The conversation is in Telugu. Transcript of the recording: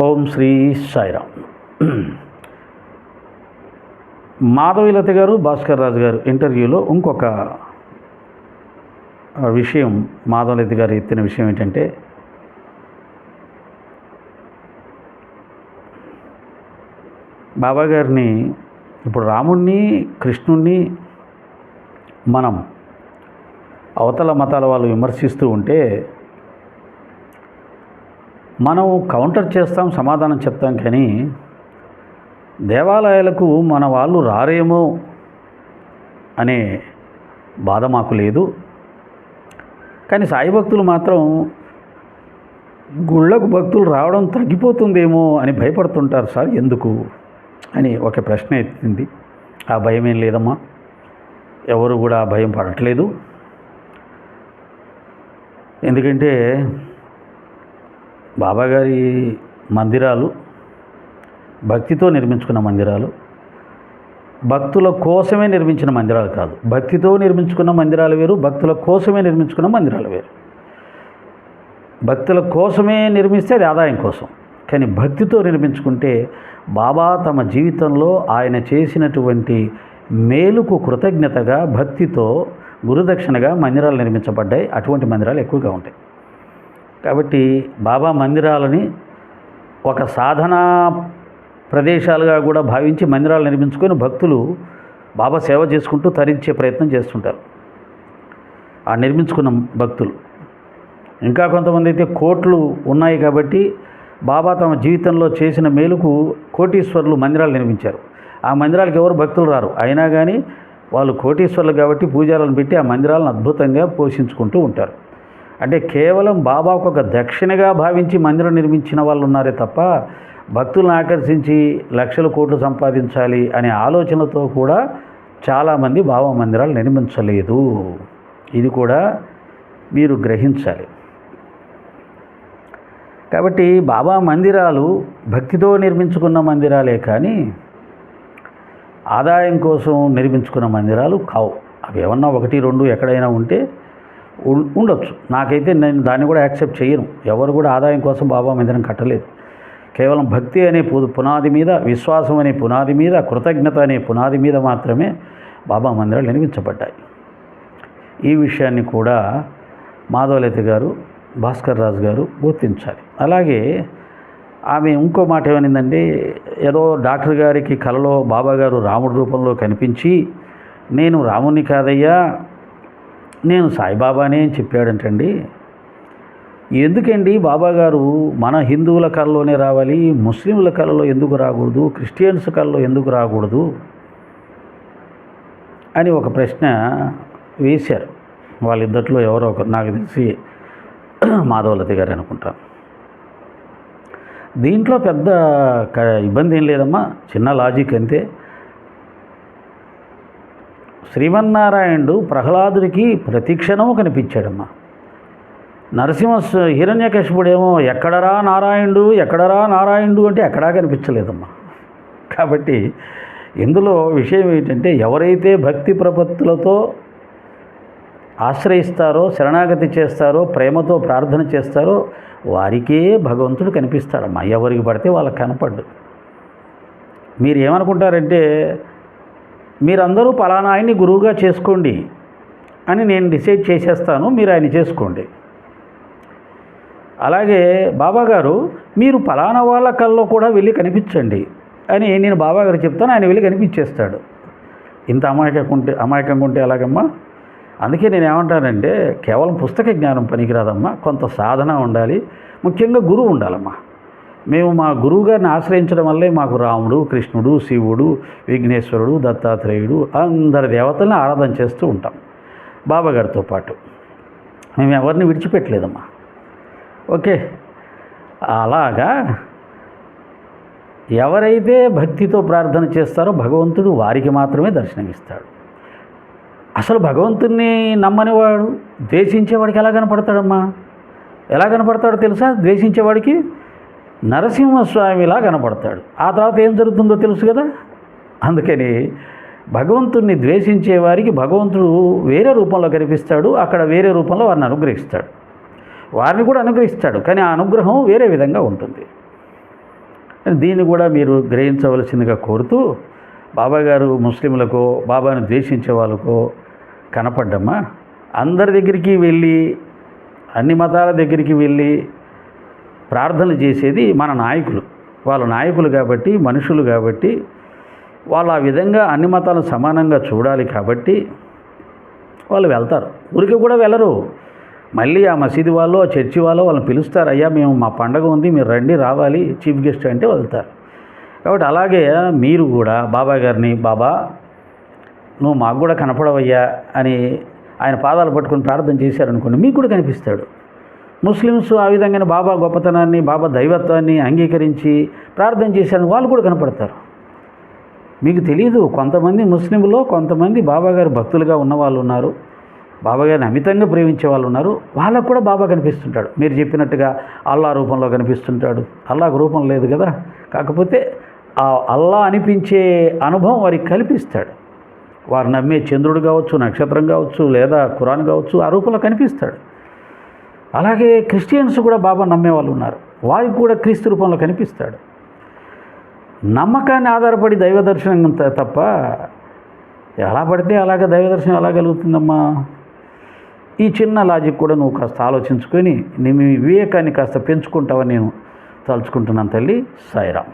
ఓం శ్రీ సాయిరామ్. మాధవీలత గారు, భాస్కర్ రాజు గారు ఇంటర్వ్యూలో ఇంకొక విషయం, మాధవీలత గారు ఎత్తిన విషయం ఏంటంటే, బాబా గారిని ఇప్పుడు రాముణ్ణి, కృష్ణుణ్ణి మనం అవతల మతాల వాళ్ళు విమర్శిస్తూ ఉంటే మనం కౌంటర్ చేస్తాం, సమాధానం చెప్తాం. కానీ దేవాలయాలకు మన వాళ్ళు రారేమో అనే బాధ మాకు లేదు. కానీ సాయి భక్తులు మాత్రం గుళ్ళకు భక్తులు రావడం తగ్గిపోతుందేమో అని భయపడుతుంటారు సార్, ఎందుకు అని ఒక ప్రశ్న ఎత్తింది. ఆ భయం ఏం లేదమ్మా, ఎవరు కూడా భయం పడట్లేదు. ఎందుకంటే బాబాగారి మందిరాలు భక్తితో నిర్మించుకున్న మందిరాలు, భక్తుల కోసమే నిర్మించిన మందిరాలు కాదు. భక్తితో నిర్మించుకున్న మందిరాలు వేరు, భక్తుల కోసమే నిర్మించుకున్న మందిరాలు వేరు. భక్తుల కోసమే నిర్మిస్తే అది ఆదాయం కోసం, కానీ భక్తితో నిర్మించుకుంటే బాబా తమ జీవితంలో ఆయన చేసినటువంటి మేలుకు కృతజ్ఞతగా భక్తితో గురుదక్షిణగా మందిరాలు నిర్మించబడ్డాయి. అటువంటి మందిరాలు ఎక్కువగా ఉంటాయి. కాబట్టి బాబా మందిరాలని ఒక సాధనా ప్రదేశాలుగా కూడా భావించి మందిరాలు నిర్మించుకొని భక్తులు బాబా సేవ చేసుకుంటూ తరించే ప్రయత్నం చేస్తుంటారు ఆ నిర్మించుకున్న భక్తులు. ఇంకా కొంతమంది అయితే కోట్లు ఉన్నాయి కాబట్టి బాబా తమ జీవితంలో చేసిన మేలుకు కోటీశ్వరులు మందిరాలు నిర్మించారు. ఆ మందిరాలకు ఎవరు భక్తులు రారు, అయినా కానీ వాళ్ళు కోటీశ్వరులు కాబట్టి పూజాలను పెట్టి ఆ మందిరాలను అద్భుతంగా పోషించుకుంటూ ఉంటారు. అంటే కేవలం బాబాకు ఒక దక్షిణగా భావించి మందిరం నిర్మించిన వాళ్ళు ఉన్నారే తప్ప భక్తులను ఆకర్షించి లక్షల కోట్లు సంపాదించాలి అనే ఆలోచనతో కూడా చాలామంది బాబా మందిరాలు నిర్మించలేదు. ఇది కూడా మీరు గ్రహించాలి. కాబట్టి బాబా మందిరాలు భక్తితో నిర్మించుకున్న మందిరాలే కానీ ఆదాయం కోసం నిర్మించుకున్న మందిరాలు కావు. అవి ఏమన్నా 1-2 ఎక్కడైనా ఉంటే ఉండొచ్చు. నాకైతే నేను దాన్ని కూడా యాక్సెప్ట్ చేయను. ఎవరు కూడా ఆదాయం కోసం బాబా మందిరం కట్టలేదు. కేవలం భక్తి అనే పునాది మీద, విశ్వాసం అనే పునాది మీద, కృతజ్ఞత అనే పునాది మీద మాత్రమే బాబా మందిరాలు నిర్మించబడ్డాయి. ఈ విషయాన్ని కూడా మాధవలత గారు, భాస్కర్ రాజు గారు గుర్తించాలి. అలాగే ఆమె ఇంకో మాట ఏమనిందంటే, ఏదో డాక్టర్ గారికి కలలో బాబా గారు రాముడి రూపంలో కనిపించి నేను రాముని కాదయ్యా, నేను సాయిబాబానే అని చెప్పాడంటండి. ఎందుకండి బాబాగారు మన హిందువుల కళలోనే రావాలి, ముస్లింల కళలో ఎందుకు రాకూడదు, క్రిస్టియన్స్ కళలో ఎందుకు రాకూడదు అని ఒక ప్రశ్న వేశారు. వాళ్ళిద్దరిలో ఎవరో ఒకరు, నాకు తెలిసి మాధవలత గారు అనుకుంటాను. దీంట్లో పెద్ద ఇబ్బంది ఏం లేదమ్మా, చిన్న లాజిక్ అంతే. శ్రీమన్నారాయణుడు ప్రహ్లాదుడికి ప్రతిక్షణము కనిపించాడమ్మా. హిరణ్యకశిపుడేమో ఎక్కడరా నారాయణుడు, ఎక్కడరా నారాయణుడు అంటే ఎక్కడా కనిపించలేదమ్మా. కాబట్టి ఇందులో విషయం ఏంటంటే, ఎవరైతే భక్తి ప్రపత్తులతో ఆశ్రయిస్తారో, శరణాగతి చేస్తారో, ప్రేమతో ప్రార్థన చేస్తారో వారికే భగవంతుడు కనిపిస్తాడమ్మా. ఎవరికి పడితే వాళ్ళకి కనపడ్డు. మీరు ఏమనుకుంటారంటే, మీరందరూ పలానా ఆయన్ని గురువుగా చేసుకోండి అని నేను డిసైడ్ చేసేస్తాను, మీరు ఆయన చేసుకోండి. అలాగే బాబాగారు మీరు పలానా వాళ్ళ కల్లో కూడా వెళ్ళి కనిపించండి అని నేను బాబాగారు చెప్తాను, ఆయన వెళ్ళి కనిపించేస్తాడు. ఇంత అమాయకంగా ఉంటే ఎలాగమ్మా? అందుకే నేను ఏమంటానంటే, కేవలం పుస్తక జ్ఞానం పనికిరాదమ్మా, కొంత సాధన ఉండాలి, ముఖ్యంగా గురువు ఉండాలమ్మా. మేము మా గురువుగారిని ఆశ్రయించడం వల్లే మాకు రాముడు, కృష్ణుడు, శివుడు, విఘ్నేశ్వరుడు, దత్తాత్రేయుడు అందరి దేవతల్ని ఆరాధన చేస్తూ ఉంటాం బాబాగారితో పాటు. మేము ఎవరిని విడిచిపెట్టలేదమ్మా. ఓకే, అలాగా ఎవరైతే భక్తితో ప్రార్థన చేస్తారో భగవంతుడు వారికి మాత్రమే దర్శనమిస్తాడు. అసలు భగవంతుడిని నమ్మనివాడు ద్వేషించేవాడికి ఎలా కనపడతాడమ్మా? ఎలా కనపడతాడో తెలుసా? ద్వేషించేవాడికి నరసింహస్వామిలా కనపడతాడు. ఆ తర్వాత ఏం జరుగుతుందో తెలుసు కదా. అందుకని భగవంతుడిని ద్వేషించే వారికి భగవంతుడు వేరే రూపంలో కనిపిస్తాడు, అక్కడ వేరే రూపంలో వారిని అనుగ్రహిస్తాడు. వారిని కూడా అనుగ్రహిస్తాడు, కానీ ఆ అనుగ్రహం వేరే విధంగా ఉంటుంది. దీన్ని కూడా మీరు గ్రహించవలసిందిగా కోరుతూ, బాబా గారు ముస్లింలకో బాబాను ద్వేషించే వాళ్ళకో కనపడ్డమ్మా. అందరి దగ్గరికి వెళ్ళి, అన్ని మతాల దగ్గరికి వెళ్ళి ప్రార్థనలు చేసేది మన నాయకులు. వాళ్ళ నాయకులు కాబట్టి, మనుషులు కాబట్టి, వాళ్ళు ఆ విధంగా అన్ని మతాలను సమానంగా చూడాలి కాబట్టి వాళ్ళు వెళ్తారు. ఊరికి కూడా వెళ్ళరు. మళ్ళీ ఆ మసీదు వాళ్ళు, ఆ చర్చి వాళ్ళు వాళ్ళని పిలుస్తారు, అయ్యా మేము మా పండగ ఉంది, మీరు రండి, రావాలి చీఫ్ గెస్ట్ అంటే వెళ్తారు. కాబట్టి అలాగే మీరు కూడా బాబా గారిని, బాబా నువ్వు మాకు కూడా కనపడవయ్యా అని ఆయన పాదాలు పట్టుకొని ప్రార్థన చేశారనుకోండి, మీకు కూడా కనిపిస్తాడు. ముస్లిమ్స్ ఆ విధంగానే బాబా గొప్పతనాన్ని, బాబా దైవత్వాన్ని అంగీకరించి ప్రార్థన చేశారని వాళ్ళు కూడా కనపడతారు. మీకు తెలియదు, కొంతమంది ముస్లింలో కొంతమంది బాబా గారు భక్తులుగా ఉన్నవాళ్ళు ఉన్నారు, బాబా గారిని అమితంగా ప్రేమించే వాళ్ళు ఉన్నారు. వాళ్ళకు కూడా బాబా కనిపిస్తుంటాడు. మీరు చెప్పినట్టుగా అల్లా రూపంలో కనిపిస్తుంటాడు. అల్లాకు రూపం లేదు కదా, కాకపోతే ఆ అల్లా అనిపించే అనుభవం వారికి కల్పిస్తాడు. వారు నమ్మే చంద్రుడు కావచ్చు, నక్షత్రం కావచ్చు, లేదా ఖురాన్ కావచ్చు, ఆ రూపంలో కనిపిస్తాడు. అలాగే క్రిస్టియన్స్ కూడా బాబా నమ్మే వాళ్ళు ఉన్నారు, వారికి కూడా క్రీస్తు రూపంలో కనిపిస్తాడు. నమ్మకాన్ని ఆధారపడి దైవ దర్శనం తప్ప ఎలా పడితే అలాగే దైవ దర్శనం ఎలా కలుగుతుందమ్మా? ఈ చిన్న లాజిక్ కూడా నువ్వు కాస్త ఆలోచించుకొని నీ వివేకాన్ని కాస్త పెంచుకుంటావని నేను తలుచుకుంటున్నాను తల్లి. సాయిరామ్.